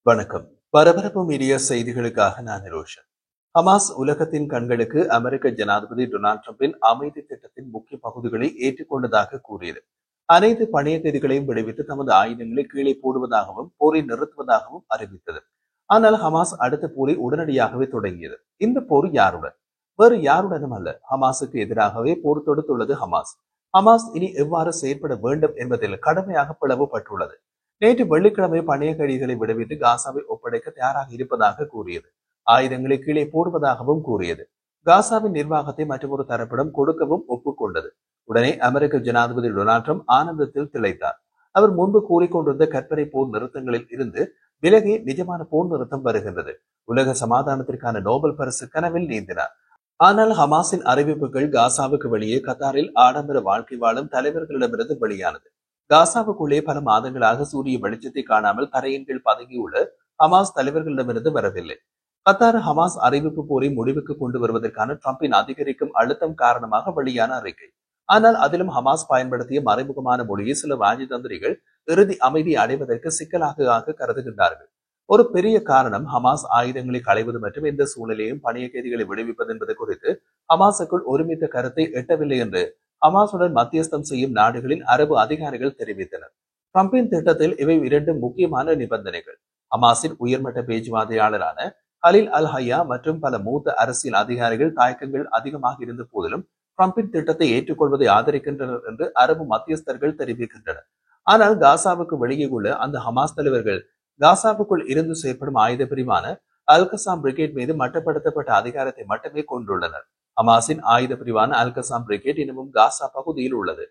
வணக்கம். பரபரப்பு மீடியா செய்திகளுக்காக நான் ரோஷன். ஹமாஸ் உலகத்தின் கண்களுக்கு அமெரிக்க ஜனாதிபதி டொனால்ட் டிரம்பின் அமைதி திட்டத்தின் முக்கிய பகுதிகளை ஏற்றுக்கொண்டதாக கூறியது. அனைத்து பணைய கைதிகளையும் விடுவித்து தமது ஆயுதங்களை கீழே போடுவதாகவும் போரை நிறுத்துவதாகவும் அறிவித்தது. ஆனால் ஹமாஸ் அடுத்த போரை உடனடியாகவே தொடங்கியது. இந்த போர் யாருடன்? வேறு யாருடனும் அல்ல, ஹமாஸுக்கு எதிராகவே போர் தொடுத்துள்ளது ஹமாஸ். ஹமாஸ் இனி எவ்வாறு செயற்பட வேண்டும் என்பதில் கடுமையாக பிளவுபட்டுள்ளது. நேற்று வெள்ளிக்கிழமை பணைய கைதிகளை விடுவித்து காசாவை ஒப்படைக்க தயாராக இருப்பதாக கூறியது. ஆயுதங்களை கீழே போடுவதாகவும் கூறியது. காசாவின் நிர்வாகத்தை மற்றொரு தரப்பிடம் கொடுக்கவும் ஒப்புக்கொண்டது. உடனே அமெரிக்க ஜனாதிபதி டொனால்ட் ட்ரம்ப் ஆனந்தத்தில் திளைத்தார். அவர் முன்பு கூறிக்கொண்டிருந்த கற்பனை போர் நிறுத்தங்களில் இருந்து விலகி நிஜமான போர் நிறுத்தம் வருகின்றது. உலக சமாதானத்திற்கான நோபல் பரிசு கனவில் நீந்தினார். ஆனால் ஹமாஸின் அறிவிப்புகள் காசாவுக்கு வெளியே கத்தாரில் ஆடம்பர வாழ்க்கை வாழும் தலைவர்களிடமிருந்து வெளியானது. காசாவுக்குள்ளே பல மாதங்களாக சூரிய வெளிச்சத்தை காணாமல் தரையின் கீழ் பதுங்கியுள்ள ஹமாஸ் தலைவர்களிடமிருந்து வரவில்லை. கத்தார் ஹமாஸ் அறிவிப்பு போரை முடிவுக்கு கொண்டு வருவதற்கான டிரம்பின் அதிகரிக்கும் அழுத்தம் காரணமாக வெளியான அறிக்கை. ஆனால் அதிலும் ஹமாஸ் பயன்படுத்திய மறைமுகமான மொழியை சில ராஜதந்திரிகள் இறுதி அமைதி அடைவதற்கு சிக்கலாக கருதுகின்றார்கள். ஒரு பெரிய காரணம் ஹமாஸ் ஆயுதங்களை களைவது மற்றும் எந்த சூழ்நிலையும் பணைய கைதிகளை விடுவிப்பது என்பது குறித்து ஹமாஸுக்குள் ஒருமித்த கருத்தை எட்டவில்லை என்று ஹமாஸுடன் மத்தியஸ்தம் செய்யும் நாடுகளின் அரபு அதிகாரிகள் தெரிவித்தனர். டிரம்பின் திட்டத்தில் இவை இரண்டு முக்கியமான நிபந்தனைகள். ஹமாஸின் உயர்மட்ட பேச்சுவார்த்தையாளரான ஹலில் அல் ஹையா மற்றும் பல மூத்த அரசியல் அதிகாரிகள் தயக்கங்கள் அதிகமாக இருந்த போதிலும் டிரம்பின் திட்டத்தை ஏற்றுக்கொள்வதை ஆதரிக்கின்றனர் என்று அரபு மத்தியஸ்தர்கள் தெரிவிக்கின்றனர். ஆனால் காசாவுக்கு வெளியே உள்ள அந்த ஹமாஸ் தலைவர்கள் காசாவுக்குள் இருந்து செயற்படும் ஆயுத பிரிவான அல்கசாம் பிரிகேட் மீது மட்டுப்படுத்தப்பட்ட அதிகாரத்தை மட்டுமே கொண்டுள்ளனர். ஹமாஸின் ஆயுத பிரிவான அல்கசாம் பிரிகேட் இன்னமும் காசா பகுதியில் உள்ளது.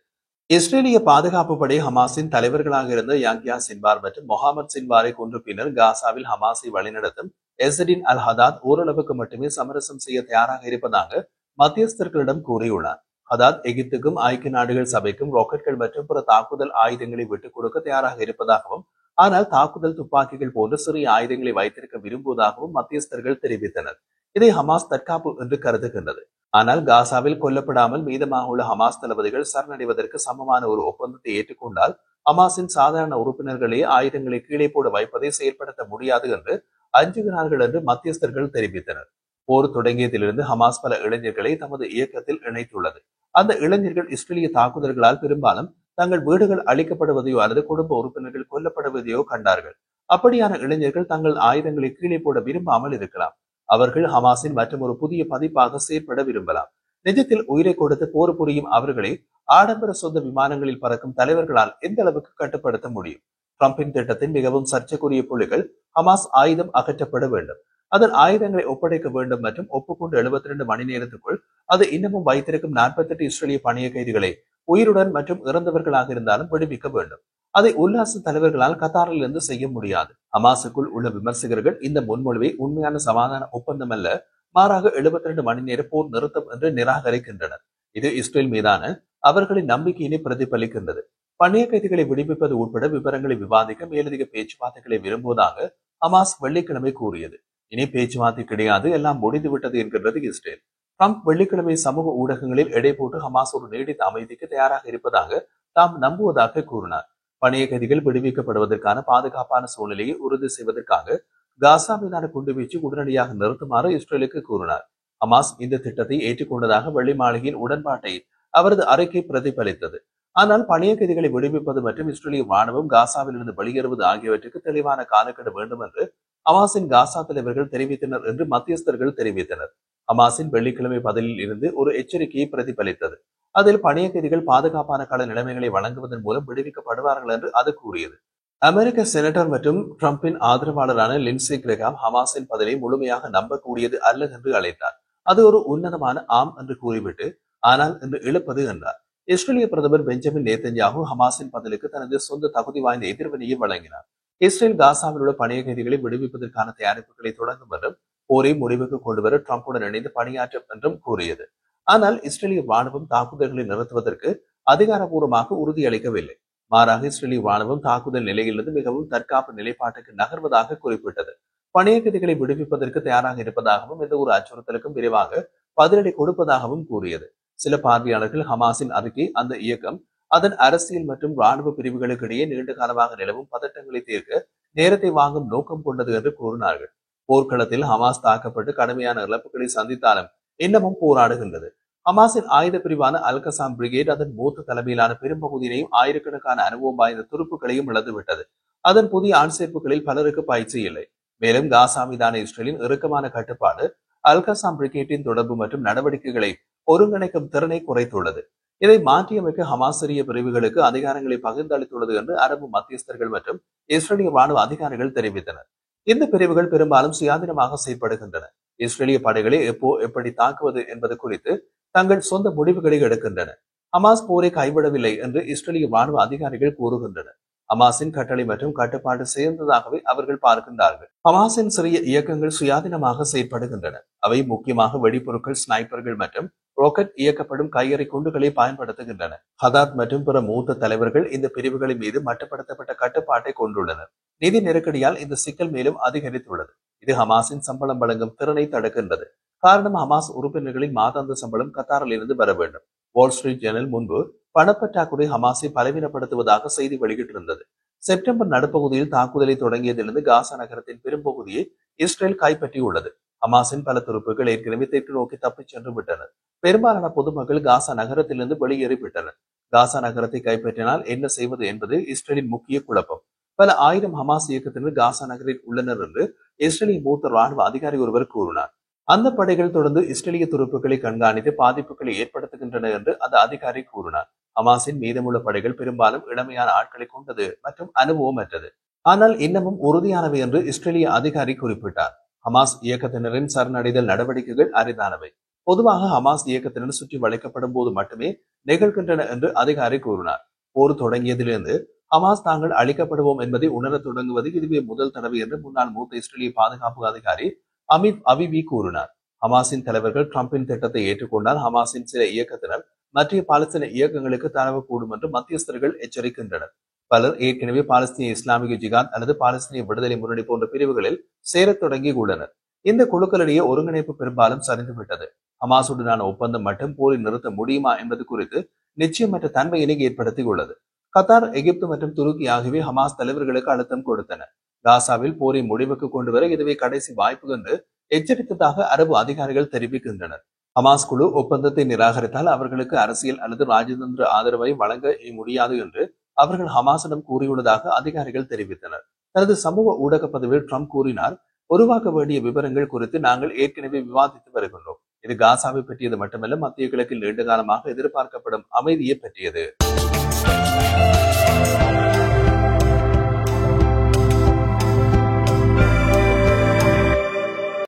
இஸ்ரேலிய பாதுகாப்பு படை ஹமாஸின் தலைவர்களாக இருந்த யாங்கியா சின்வார் மற்றும் முகமது சின்வாரை கொன்ற பின்னர் காசாவில் ஹமாஸை வழிநடத்தும் எஸ்டின் அல் ஹதாத் ஓரளவுக்கு மட்டுமே சமரசம் செய்ய தயாராக இருப்பதாக மத்தியஸ்தர்களிடம் கூறியுள்ளார். ஹதாத் எகிப்துக்கும் ஐக்கிய நாடுகள் சபைக்கும் ராக்கெட்கள் மற்றும் பிற தாக்குதல் ஆயுதங்களை விட்டுக் கொடுக்க தயாராக இருப்பதாகவும், ஆனால் தாக்குதல் துப்பாக்கிகள் போன்ற சிறிய ஆயுதங்களை வைத்திருக்க விரும்புவதாகவும் மத்தியஸ்தர்கள் தெரிவித்தனர். இதை ஹமாஸ் தற்காப்பு என்று கருதுகின்றது. ஆனால் காசாவில் கொல்லப்படாமல் மீதமாக உள்ள ஹமாஸ் தளபதிகள் சரணடைவதற்கு சமமான ஒரு ஒப்பந்தத்தை ஏற்றுக்கொண்டால் ஹமாஸின் சாதாரண உறுப்பினர்களே ஆயுதங்களை கீழே போட வைப்பதை செயல்படுத்த முடியாது என்று அஞ்சுகிறார்கள் என்று மத்தியஸ்தர்கள் தெரிவித்தனர். போர் தொடங்கியதிலிருந்து ஹமாஸ் பல இளைஞர்களை தமது இயக்கத்தில் இணைத்துள்ளது. அந்த இளைஞர்கள் இஸ்ரேலிய தாக்குதல்களால் பெரும்பாலும் தங்கள் வீடுகள் அழிக்கப்படுவதையோ அல்லது குடும்ப உறுப்பினர்கள் கொல்லப்படுவதையோ கண்டார்கள். அப்படியான இளைஞர்கள் தங்கள் ஆயுதங்களை கீழே போட விரும்பாமல் இருக்கலாம். அவர்கள் ஹமாஸின் மற்றும் ஒரு புதிய பதிப்பாக செயற்பட விரும்பலாம். நிஜத்தில் உயிரை கொடுத்து போர் புரியும் அவர்களை ஆடம்பர சொந்த விமானங்களில் பறக்கும் தலைவர்களால் எந்த அளவுக்கு கட்டுப்படுத்த முடியும்? டிரம்பின் திட்டத்தின் மிகவும் சர்ச்சைக்குரிய புள்ளிகள் ஹமாஸ் ஆயுதம் அகற்றப்பட வேண்டும், அதன் ஆயுதங்களை ஒப்படைக்க வேண்டும் மற்றும் ஒப்புக்கொண்டு 72 மணி நேரத்துக்குள் அது இன்னமும் வைத்திருக்கும் 48 இஸ்ரேலிய பணைய கைதிகளை உயிருடன் மற்றும் இறந்தவர்களாக இருந்தாலும் விடுவிக்க வேண்டும். அதை உல்லாச தலைவர்களால் கத்தாரில் இருந்து செய்ய முடியாது. ஹமாஸுக்குள் உள்ள விமர்சகர்கள் இந்த முன்மொழிவை உண்மையான சமாதான ஒப்பந்தம் அல்ல, மாறாக 72 மணி நேர போர் நிறுத்தம் என்று நிராகரிக்கின்றனர். இது இஸ்ரேல் மீதான அவர்களின் நம்பிக்கையினை பிரதிபலிக்கின்றது. பணைய கைதிகளை விடுவிப்பது உட்பட விவரங்களை விவாதிக்க மேலதிக பேச்சுவார்த்தைகளை விரும்புவதாக ஹமாஸ் வெள்ளிக்கிழமை கூறியது. இனி பேச்சுவார்த்தை கிடையாது, எல்லாம் முடிந்துவிட்டது என்கின்றது இஸ்ரேல். டிரம்ப் வெள்ளிக்கிழமை சமூக ஊடகங்களில் எடை போட்டு ஹமாஸ் ஒரு நீடித்த அமைதிக்கு தயாராக இருப்பதாக தாம் நம்புவதாக கூறினார். பணைய கைதிகள் விடுவிக்கப்படுவதற்கான பாதுகாப்பான சூழ்நிலையை உறுதி செய்வதற்காக காசா மீதான குண்டுவீச்சு உடனடியாக நிறுத்துமாறு இஸ்ரேலுக்கு கூறினார். ஹமாஸ் இந்த திட்டத்தை ஏற்றுக்கொண்டதாக வெள்ளை மாளிகையின் உடன்பாட்டை அவரது அறிக்கை பிரதிபலித்தது. ஆனால் பணைய கைதிகளை விடுவிப்பது மற்றும் இஸ்ரேலிய ராணுவம் காசாவில் இருந்து வெளியேறுவது ஆகியவற்றுக்கு தெளிவான காலக்கெடு வேண்டும் என்று ஹமாஸின் காசா தலைவர்கள் தெரிவித்தனர் என்று மத்தியஸ்தர்கள் தெரிவித்தனர். ஹமாஸின் வெள்ளிக்கிழமை பதிலில் இருந்து ஒரு எச்சரிக்கையை பிரதிபலித்தது. அதில் பணைய கைதிகள் பாதுகாப்பான கள நிலைமைகளை வழங்குவதன் மூலம் விடுவிக்கப்படுவார்கள் என்று அது கூறியது. அமெரிக்க செனட்டர் மற்றும் டிரம்பின் ஆதரவாளரான லின்சே கிரகாம் ஹமாஸின் பதிலை முழுமையாக நம்பக்கூடியது அல்ல என்று அழைத்தார். அது ஒரு உன்னதமான ஆம் என்று கூறிவிட்டு ஆனால் என்று இழுப்பது என்றார். இஸ்ரேலிய பிரதமர் பெஞ்சமின் நேத்தன்யாகு ஹமாஸின் பதிலுக்கு தனது சொந்த தகுதி வாய்ந்த எதிர்வினையை வழங்கினார். இஸ்ரேல் காசாவில் உள்ள பணைய கைதிகளை விடுவிப்பதற்கான தயாரிப்புகளை தொடங்கும் என்றும் போரை முடிவுக்கு கொண்டுவர டிரம்புடன் இணைந்து பணியாற்றும் என்றும் கூறியது. ஆனால் இஸ்ரேலிய ராணுவம் தாக்குதல்களை நிறுத்துவதற்கு அதிகாரப்பூர்வமாக உறுதியளிக்கவில்லை. மாறாக இஸ்ரேலிய ராணுவம் தாக்குதல் நிலையிலிருந்து மிகவும் தற்காப்பு நிலைப்பாட்டுக்கு நகர்வதாக குறிப்பிட்டது. பணைய கைதிகளை விடுவிப்பதற்கு தயாராக இருப்பதாகவும் எந்த ஒரு அச்சுறுத்தலுக்கும் விரைவாக பதிலடி கொடுப்பதாகவும் கூறியது. சில பார்வையாளர்கள் ஹமாஸின் அறிக்கை அந்த இயக்கம் அதன் அரசியல் மற்றும் ராணுவ பிரிவுகளுக்கு இடையே நீண்ட காலமாக நிலவும் பதட்டங்களை தீர்க்க நேரத்தை வாங்கும் நோக்கம் கொண்டது என்று கூறினார்கள். போர்க்களத்தில் ஹமாஸ் தாக்கப்பட்டு கடுமையான இழப்புகளை சந்தித்தாலும் இன்னமும் போராடுகின்றது. ஹமாஸின் ஆயுத பிரிவான அல் கசாம் பிரிகேட் அதன் மூத்த தலைமையிலான பெரும்பகுதியினையும் ஆயிரக்கணக்கான அனுபவம் வாய்ந்த துருப்புகளையும் இழந்துவிட்டது. அதன் புதிய ஆட்சேர்ப்புகளில் பலருக்கு பயிற்சி இல்லை. மேலும் காசா மீதான இஸ்ரேலின் இறுக்கமான கட்டுப்பாடு அல் கசாம் பிரிகேட்டின் தொடர்பு மற்றும் நடவடிக்கைகளை ஒருங்கிணைக்கும் திறனை குறைத்துள்ளது. இதை மாற்றியமைக்க ஹமாஸ் சிறிய பிரிவுகளுக்கு அதிகாரங்களை பகிர்ந்தளித்துள்ளது என்று அரபு மத்தியஸ்தர்கள் மற்றும் இஸ்ரேலிய ராணுவ அதிகாரிகள் தெரிவித்தனர். இந்த பிரிவுகள் பெரும்பாலும் சுயாதீனமாக செயல்படுகின்றன. இஸ்ரேலிய படைகளை எப்போ எப்படி தாக்குவது என்பது குறித்து தங்கள் சொந்த முடிவுகளை எடுக்கின்றன. ஹமாஸ் போரை கைவிடவில்லை என்று இஸ்ரேலிய ராணுவ அதிகாரிகள் கூறுகின்றனர். ஹமாஸின் கட்டளை மற்றும் கட்டுப்பாடு சேர்ந்ததாகவே அவர்கள் பார்க்கின்றார்கள். ஹமாஸின் சிறிய இயக்கங்கள் சுயாதீனமாக செயல்படுகின்றன. அவை முக்கியமாக வெடிப்பொருட்கள், ஸ்னைப்பர்கள் மற்றும் ராக்கெட் இயக்கப்படும் கையறை குண்டுகளை பயன்படுத்துகின்றன. ஹதாத் மற்றும் பிற மூத்த தலைவர்கள் இந்த பிரிவுகளின் மீது மட்டுப்படுத்தப்பட்ட கட்டுப்பாட்டை கொண்டுள்ளனர். நிதி நெருக்கடியால் இந்த சிக்கல் மேலும் அதிகரித்துள்ளது. இது ஹமாஸின் சம்பளம் வழங்கும் திறனை தடுக்கின்றது. காரணம், ஹமாஸ் உறுப்பினர்களின் மாதாந்த சம்பளம் கத்தாரில் இருந்து வர வேண்டும். வால் ஸ்ட்ரீட் ஜேர்னல் முன்பு பணப்பற்றாக்குறை ஹமாஸை பலவீனப்படுத்துவதாக செய்தி வெளியிட்டிருந்தது. செப்டம்பர் நடுப்பகுதியில் தாக்குதலை தொடங்கியதிலிருந்து காசா நகரத்தின் பெரும்பகுதியை இஸ்ரேல் கைப்பற்றியுள்ளது. ஹமாஸின் பல துருப்புகள் ஏற்கனவே தெற்கு நோக்கி தப்பிச் சென்று விட்டனர். பெரும்பாலான பொதுமக்கள் காசா நகரத்திலிருந்து வெளியேறிவிட்டனர். காசா நகரத்தை கைப்பற்றினால் என்ன செய்வது என்பது இஸ்ரேலின் முக்கிய குழப்பம். பல ஆயிரம் ஹமாஸ் இயக்கத்தினர் காசா நகரில் உள்ளனர் என்று இஸ்ரேலிய மூத்த ராணுவ அதிகாரி ஒருவர் கூறினார். அந்த படைகள் தொடர்ந்து இஸ்ரேலிய துருப்புகளை கண்காணித்து பாதிப்புகளை ஏற்படுத்துகின்றன என்று அந்த அதிகாரி கூறினார். ஹமாஸின் மீதமுள்ள படைகள் பெரும்பாலும் இளமையான ஆட்களை கொண்டது மற்றும் அனுபவமற்றது, ஆனால் இன்னமும் உறுதியானவை என்று இஸ்ரேலிய அதிகாரி குறிப்பிட்டார். ஹமாஸ் இயக்கத்தினரின் சரணடைதல் நடவடிக்கைகள் அரிதானவை. பொதுவாக ஹமாஸ் இயக்கத்தினர் சுற்றி வளைக்கப்படும் போது மட்டுமே நிகழ்கின்றன என்று அதிகாரி கூறினார். போர் தொடங்கியதிலிருந்து ஹமாஸ் தாங்கள் அழிக்கப்படுவோம் என்பதை உணரத் தொடங்குவது இதுவே முதல் தடவை என்று முன்னாள் மூத்த இஸ்ரேலிய பாதுகாப்பு அதிகாரி அமித் அவிவி கூறினார். ஹமாஸின் தலைவர்கள் டிரம்பின் திட்டத்தை ஏற்றுக்கொண்டால் ஹமாஸின் சில இயக்கத்தினர் மற்ற பாலஸ்தீன இயக்கங்களுக்கு தரவக்கூடும் என்று மத்தியஸ்தர்கள் எச்சரிக்கின்றனர். பலர் ஏற்கனவே பாலஸ்தீன இஸ்லாமிய ஜிகாத் அல்லது பாலஸ்தீனிய விடுதலை முன்னணி போன்ற பிரிவுகளில் சேரத் தொடங்கியுள்ளனர். இந்த குழுக்களிடையே ஒருங்கிணைப்பு பெரும்பாலும் சரிந்துவிட்டது. ஹமாஸுடனான ஒப்பந்தம் மட்டும் போரை நிறுத்த முடியுமா என்பது குறித்து நிச்சயமற்ற தன்மையினை ஏற்படுத்தியுள்ளது. கத்தார், எகிப்து மற்றும் துருக்கி ஆகியவை ஹமாஸ் தலைவர்களுக்கு அழுத்தம் கொடுத்தன. காசாவில் போரை முடிவுக்கு கொண்டு வர இதுவே கடைசி வாய்ப்பு என்று எச்சரித்ததாக அரபு அதிகாரிகள் தெரிவிக்கின்றனர். ஹமாஸ் குழு ஒப்பந்தத்தை நிராகரித்தால் அவர்களுக்கு அரசியல் அல்லது ராஜதந்திர ஆதரவை வழங்க முடியாது என்று அவர்கள் ஹமாஸிடம் கூறியுள்ளதாக அதிகாரிகள் தெரிவித்தனர். தனது சமூக ஊடக பதிவில் ட்ரம்ப் கூறினார், உருவாக்க வேண்டிய விவரங்கள் குறித்து நாங்கள் ஏற்கனவே விவாதித்து வருகின்றோம். இது காசாவை பற்றியது மட்டுமல்ல, மத்திய கிழக்கில் நீண்ட காலமாக எதிர்பார்க்கப்படும் அமைதியை பற்றியது.